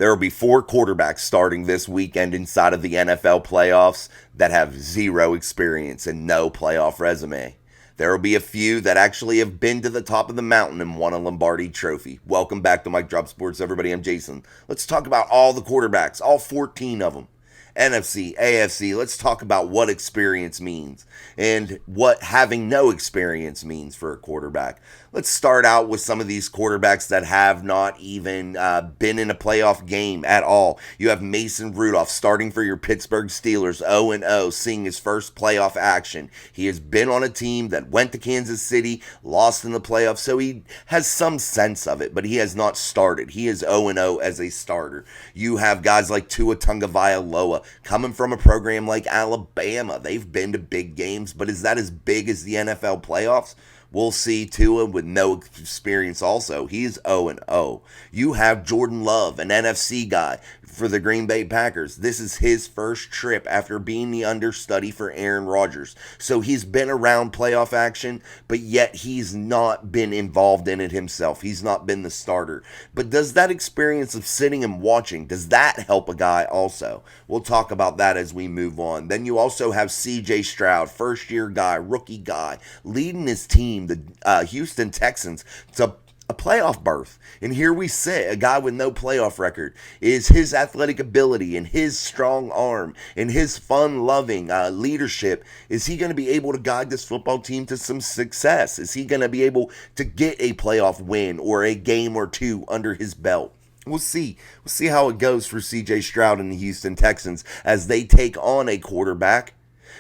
There will be 4 quarterbacks starting this weekend inside of the NFL playoffs that have zero experience and no playoff resume. There will be a few that actually have been to the top of the mountain and won a Lombardi trophy. Welcome back to Mike Drop Sports, everybody. I'm Jason. Let's talk about all the quarterbacks, all 14 of them. NFC, AFC, let's talk about what experience means and what having no experience means for a quarterback. Let's start out with some of these quarterbacks that have not even been in a playoff game at all. You have Mason Rudolph starting for your Pittsburgh Steelers, 0-0, seeing his first playoff action. He has been on a team that went to Kansas City, lost in the playoffs, so he has some sense of it, but he has not started. He is 0-0 as a starter. You have guys like Tua Tagovailoa coming from a program like Alabama. They've been to big games, but is that as big as the NFL playoffs? We'll see. Tua with no experience also. He's 0-0. You have Jordan Love, an NFC guy for the Green Bay Packers. This is his first trip after being the understudy for Aaron Rodgers. So he's been around playoff action, but yet he's not been involved in it himself. He's not been the starter. But does that experience of sitting and watching, does that help a guy also? We'll talk about that as we move on. Then you also have C.J. Stroud, first-year guy, rookie guy, leading his team, the Houston Texans, to a playoff berth. And here we sit, a guy with no playoff record. Is his athletic ability and his strong arm and his fun-loving leadership, is he going to be able to guide this football team to some success? Is he going to be able to get a playoff win or a game or two under his belt? We'll see. We'll see how it goes for C.J. Stroud and the Houston Texans as they take on a quarterback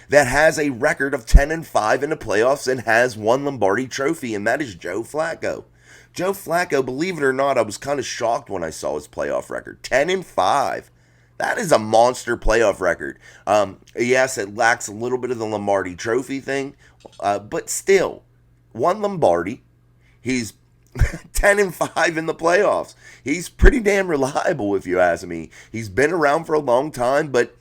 that has a record of 10-5 in the playoffs and has won Lombardi trophy, and that is Joe Flacco. Joe Flacco, believe it or not, I was kind of shocked when I saw his playoff record. 10-5. That is a monster playoff record. Yes, it lacks a little bit of the Lombardi trophy thing, but still, won Lombardi. He's 10-5 in the playoffs. He's pretty damn reliable, if you ask me. He's been around for a long time, but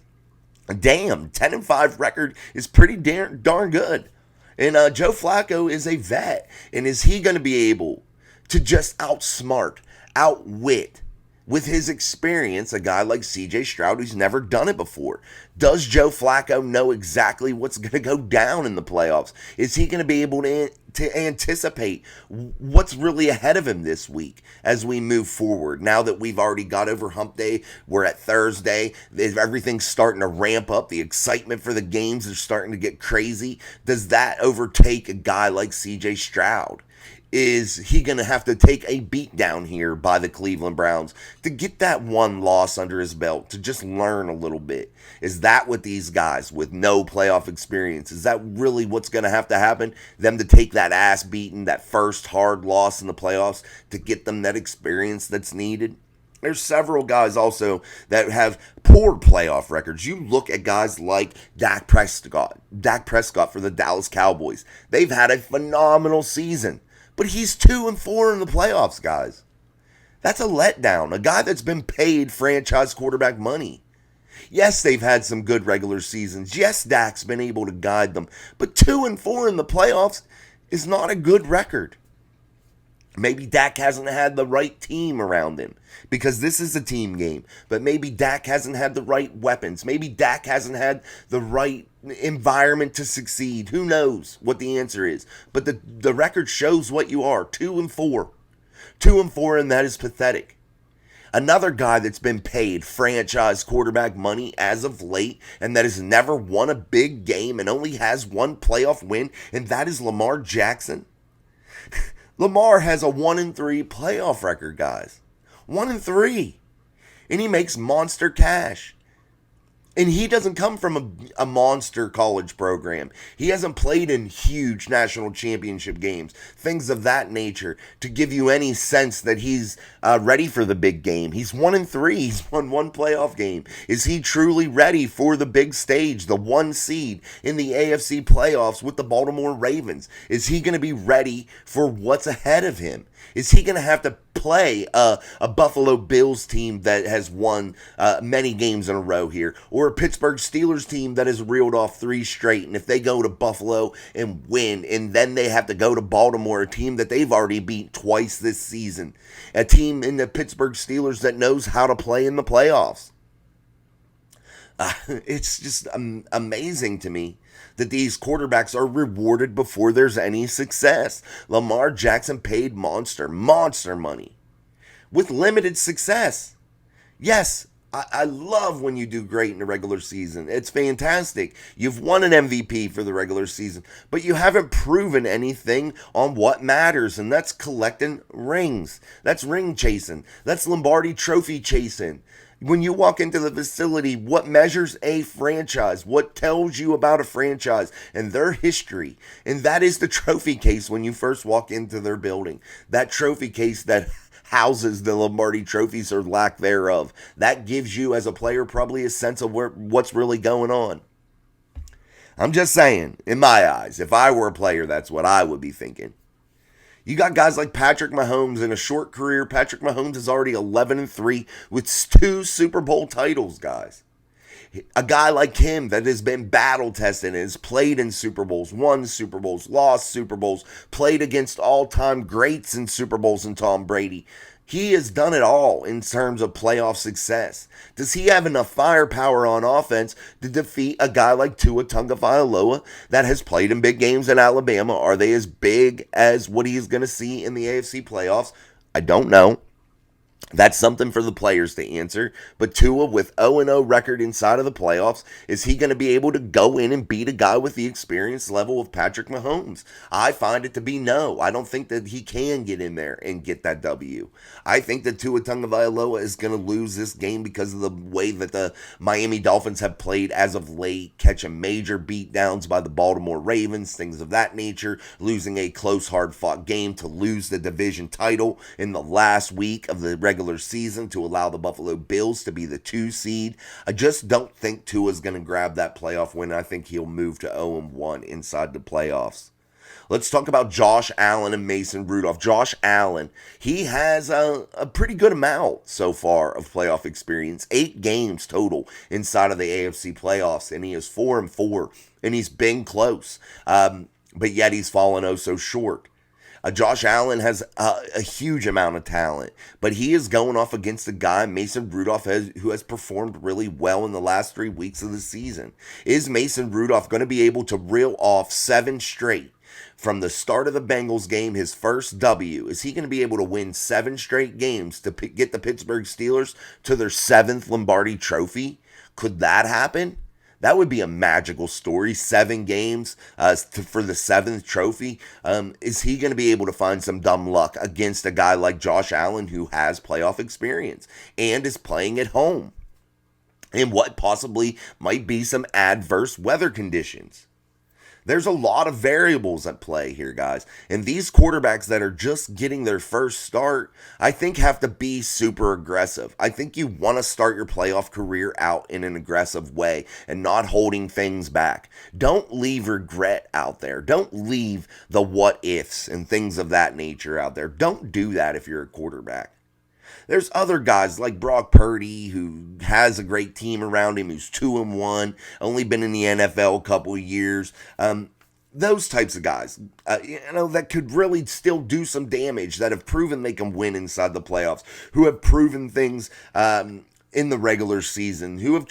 damn, 10-5 record is pretty darn good. And Joe Flacco is a vet. And is he going to be able to just outsmart, outwit, with his experience, a guy like C.J. Stroud who's never done it before? Does Joe Flacco know exactly what's going to go down in the playoffs? Is he going to be able to anticipate what's really ahead of him this week as we move forward? Now that we've already got over hump day, we're at Thursday, everything's starting to ramp up. The excitement for the games is starting to get crazy. Does that overtake a guy like C.J. Stroud? Is he going to have to take a beat down here by the Cleveland Browns to get that one loss under his belt, to just learn a little bit? Is that what these guys with no playoff experience, is that really what's going to have to happen? Them to take that ass beating, that first hard loss in the playoffs to get them that experience that's needed? There's several guys also that have poor playoff records. You look at guys like Dak Prescott for the Dallas Cowboys. They've had a phenomenal season. But he's 2-4 in the playoffs, guys. That's a letdown. A guy that's been paid franchise quarterback money. Yes, they've had some good regular seasons. Yes, Dak's been able to guide them. But 2-4 in the playoffs is not a good record. Maybe Dak hasn't had the right team around him because this is a team game. But maybe Dak hasn't had the right weapons. Maybe Dak hasn't had the right environment to succeed. Who knows what the answer is? But the record shows what you are. 2-4. 2-4, and that is pathetic. Another guy that's been paid franchise quarterback money as of late and that has never won a big game and only has one playoff win, and that is Lamar Jackson. Lamar has a 1-3 playoff record, guys. 1-3. And he makes monster cash. And he doesn't come from a monster college program. He hasn't played in huge national championship games, things of that nature, to give you any sense that he's ready for the big game. He's 1-3. He's won one playoff game. Is he truly ready for the big stage, the 1 seed in the AFC playoffs with the Baltimore Ravens? Is he going to be ready for what's ahead of him? Is he going to have to play a Buffalo Bills team that has won many games in a row here, or a Pittsburgh Steelers team that has reeled off 3 straight. And if they go to Buffalo and win, and then they have to go to Baltimore, a team that they've already beat twice this season, a team in the Pittsburgh Steelers that knows how to play in the playoffs. It's just amazing to me that these quarterbacks are rewarded before there's any success. Lamar Jackson paid monster money with limited success. Yes, I love when you do great in the regular season. It's fantastic. You've won an MVP for the regular season, but you haven't proven anything on what matters, and that's collecting rings. That's ring chasing. That's Lombardi trophy chasing. When you walk into the facility, what measures a franchise? What tells you about a franchise and their history? And that is the trophy case when you first walk into their building. That trophy case that houses the Lombardi trophies or lack thereof. That gives you, as a player, probably a sense of what's really going on. I'm just saying, in my eyes, if I were a player, that's what I would be thinking. You got guys like Patrick Mahomes in a short career. Patrick Mahomes is already 11-3 with 2 Super Bowl titles, guys. A guy like him that has been battle tested and has played in Super Bowls, won Super Bowls, lost Super Bowls, played against all-time greats in Super Bowls and Tom Brady. He has done it all in terms of playoff success. Does he have enough firepower on offense to defeat a guy like Tua Tagovailoa that has played in big games in Alabama? Are they as big as what he's going to see in the AFC playoffs? I don't know. That's something for the players to answer. But Tua, with 0-0 record inside of the playoffs, is he going to be able to go in and beat a guy with the experience level of Patrick Mahomes? I find it to be no. I don't think that he can get in there and get that W. I think that Tua Tagovailoa is going to lose this game because of the way that the Miami Dolphins have played as of late, catching major beatdowns by the Baltimore Ravens, things of that nature, losing a close, hard-fought game to lose the division title in the last week of the regular season to allow the Buffalo Bills to be the 2 seed. I just don't think Tua's going to grab that playoff win. I think he'll move to 0-1 inside the playoffs. Let's talk about Josh Allen and Mason Rudolph. Josh Allen, he has a pretty good amount so far of playoff experience. 8 games total inside of the AFC playoffs, and he is 4-4, and he's been close. But yet he's fallen oh so short. Josh Allen has a huge amount of talent, but he is going off against a guy, Mason Rudolph, who has performed really well in the last 3 weeks of the season. Is Mason Rudolph going to be able to reel off 7 straight from the start of the Bengals game, his first W? Is he going to be able to win 7 straight games to get the Pittsburgh Steelers to their 7th Lombardi trophy? Could that happen? That would be a magical story. 7 games for the 7th trophy. Is he going to be able to find some dumb luck against a guy like Josh Allen who has playoff experience and is playing at home in what possibly might be some adverse weather conditions? There's a lot of variables at play here, guys. And these quarterbacks that are just getting their first start, I think have to be super aggressive. I think you want to start your playoff career out in an aggressive way and not holding things back. Don't leave regret out there. Don't leave the what ifs and things of that nature out there. Don't do that if you're a quarterback. There's other guys like Brock Purdy, who has a great team around him, who's 2-1, only been in the NFL a couple of years. Those types of guys, that could really still do some damage, that have proven they can win inside the playoffs, who have proven things in the regular season, who have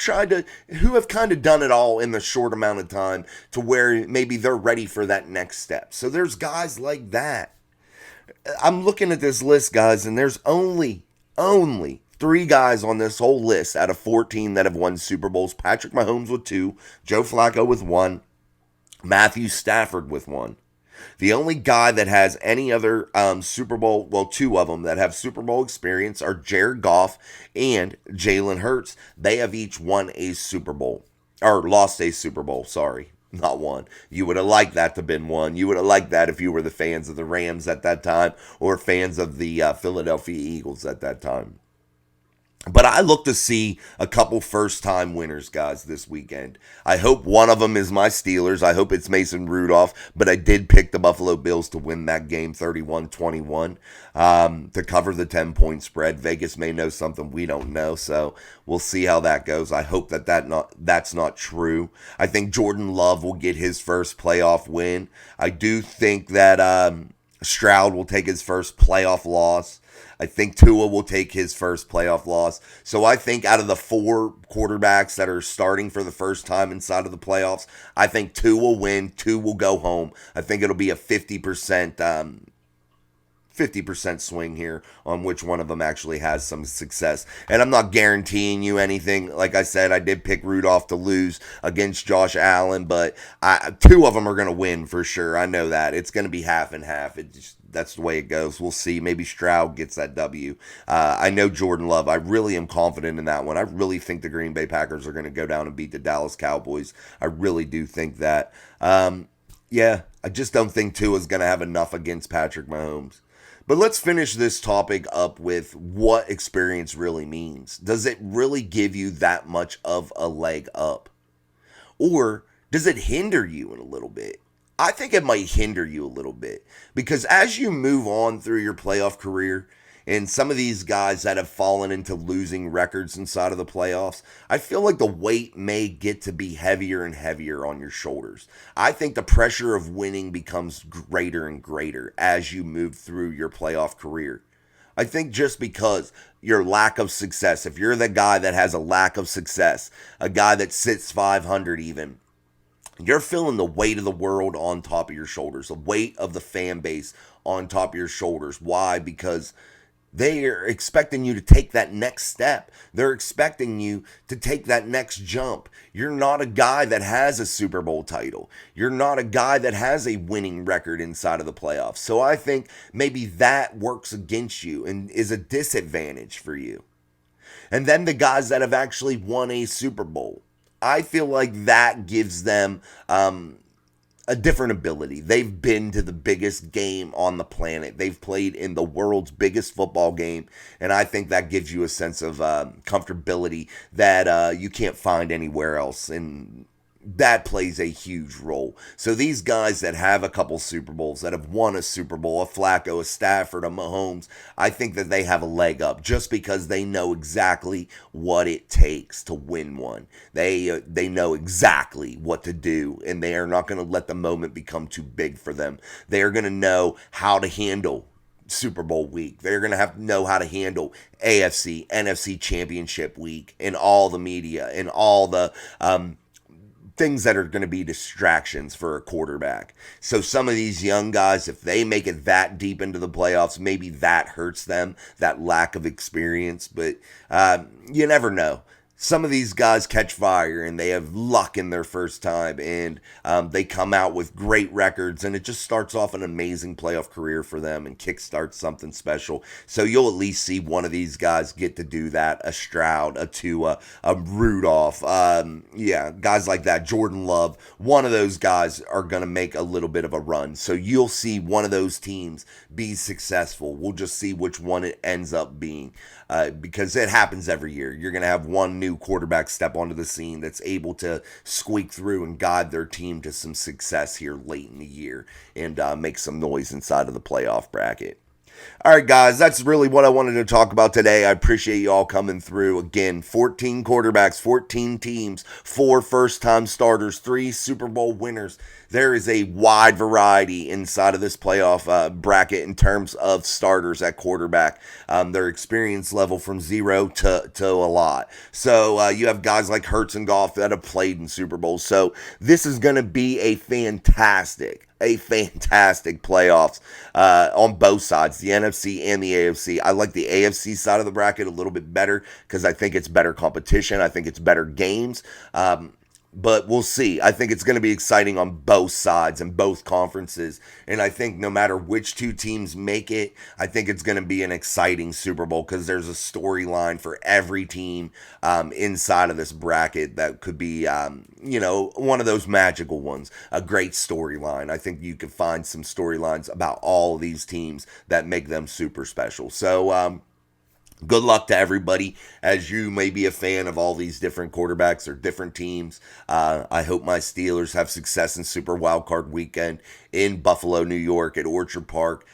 kind of done it all in the short amount of time to where maybe they're ready for that next step. So there's guys like that. I'm looking at this list, guys, and there's only 3 guys on this whole list out of 14 that have won Super Bowls. Patrick Mahomes with 2, Joe Flacco with 1, Matthew Stafford with 1. The only guy that has any other Super Bowl, 2 of them that have Super Bowl experience are Jared Goff and Jalen Hurts. They have each won a Super Bowl, or lost a Super Bowl, sorry. Not one. You would have liked that to have been one. You would have liked that if you were the fans of the Rams at that time or fans of the Philadelphia Eagles at that time. But I look to see a couple first time winners, guys, this weekend. I hope one of them is my Steelers. I hope it's Mason Rudolph, but I did pick the Buffalo Bills to win that game 31-21 to cover the 10-point spread. Vegas may know something we don't know, so we'll see how that goes. I hope that's not true. I think Jordan Love will get his first playoff win. I do think that Stroud will take his first playoff loss. I think Tua will take his first playoff loss. So I think out of the four quarterbacks that are starting for the first time inside of the playoffs, I think two will win, two will go home. I think it'll be a 50% swing here on which one of them actually has some success. And I'm not guaranteeing you anything. Like I said, I did pick Rudolph to lose against Josh Allen, but two of them are going to win for sure. I know that. It's going to be half and half. That's the way it goes. We'll see. Maybe Stroud gets that W. I know Jordan Love. I really am confident in that one. I really think the Green Bay Packers are going to go down and beat the Dallas Cowboys. I really do think that. Yeah, I just don't think Tua's going to have enough against Patrick Mahomes. But let's finish this topic up with what experience really means. Does it really give you that much of a leg up? Or does it hinder you in a little bit? I think it might hinder you a little bit because as you move on through your playoff career, and some of these guys that have fallen into losing records inside of the playoffs, I feel like the weight may get to be heavier and heavier on your shoulders. I think the pressure of winning becomes greater and greater as you move through your playoff career. I think just because your lack of success, if you're the guy that has a lack of success, a guy that sits 500 even, you're feeling the weight of the world on top of your shoulders, the weight of the fan base on top of your shoulders. Why? Because they are expecting you to take that next step. They're expecting you to take that next jump. You're not a guy that has a Super Bowl title. You're not a guy that has a winning record inside of the playoffs. So I think maybe that works against you and is a disadvantage for you. And then the guys that have actually won a Super Bowl, I feel like that gives them a different ability. They've been to the biggest game on the planet. They've played in the world's biggest football game, and I think that gives you a sense of comfortability that you can't find anywhere else. And that plays a huge role. So these guys that have a couple Super Bowls, that have won a Super Bowl, a Flacco, a Stafford, a Mahomes, I think that they have a leg up just because they know exactly what it takes to win one. They know exactly what to do, and they are not going to let the moment become too big for them. They are going to know how to handle Super Bowl week. They're going to have to know how to handle AFC, NFC Championship week, and all the media and all the things that are going to be distractions for a quarterback. So some of these young guys, if they make it that deep into the playoffs, maybe that hurts them, that lack of experience. But you never know. Some of these guys catch fire and they have luck in their first time, and they come out with great records, and it just starts off an amazing playoff career for them and kickstarts something special. So you'll at least see one of these guys get to do that, a Stroud, a Tua, a Rudolph, guys like that, Jordan Love. One of those guys are going to make a little bit of a run. So you'll see one of those teams be successful. We'll just see which one it ends up being. Because it happens every year. You're going to have one new quarterback step onto the scene that's able to squeak through and guide their team to some success here late in the year and make some noise inside of the playoff bracket. All right, guys, that's really what I wanted to talk about today. I appreciate you all coming through. Again, 14 quarterbacks, 14 teams, 4 first-time starters, 3 Super Bowl winners. There is a wide variety inside of this playoff bracket in terms of starters at quarterback. Their experience level from 0 to a lot. So you have guys like Hurts and Goff that have played in Super Bowls. So this is going to be a fantastic playoffs on both sides, the NFC and the AFC. I like the AFC side of the bracket a little bit better because I think it's better competition. I think it's better games. But we'll see. I think it's going to be exciting on both sides and both conferences. And I think no matter which two teams make it, I think it's going to be an exciting Super Bowl because there's a storyline for every team inside of this bracket that could be, one of those magical ones, a great storyline. I think you could find some storylines about all of these teams that make them super special. So, Good luck to everybody, as you may be a fan of all these different quarterbacks or different teams. I hope my Steelers have success in Super Wildcard Weekend in Buffalo, New York, at Orchard Park.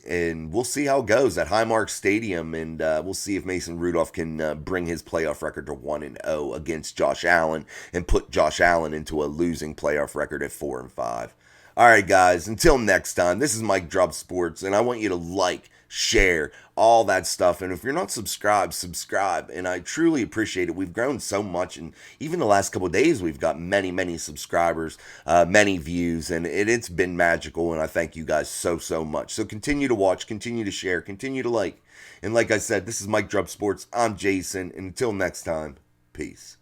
And we'll see how it goes at Highmark Stadium, and we'll see if Mason Rudolph can bring his playoff record to 1-0 against Josh Allen and put Josh Allen into a losing playoff record at 4-5. All right, guys, until next time, this is Mike Drop Sports, and I want you to like, share, all that stuff. And if you're not subscribed, subscribe. And I truly appreciate it. We've grown so much, and even the last couple of days, we've got many, many subscribers, many views, and it's been magical. And I thank you guys so, so much. So continue to watch, continue to share, continue to like. And like I said, this is Mike Drop Sports. I'm Jason, and until next time, peace.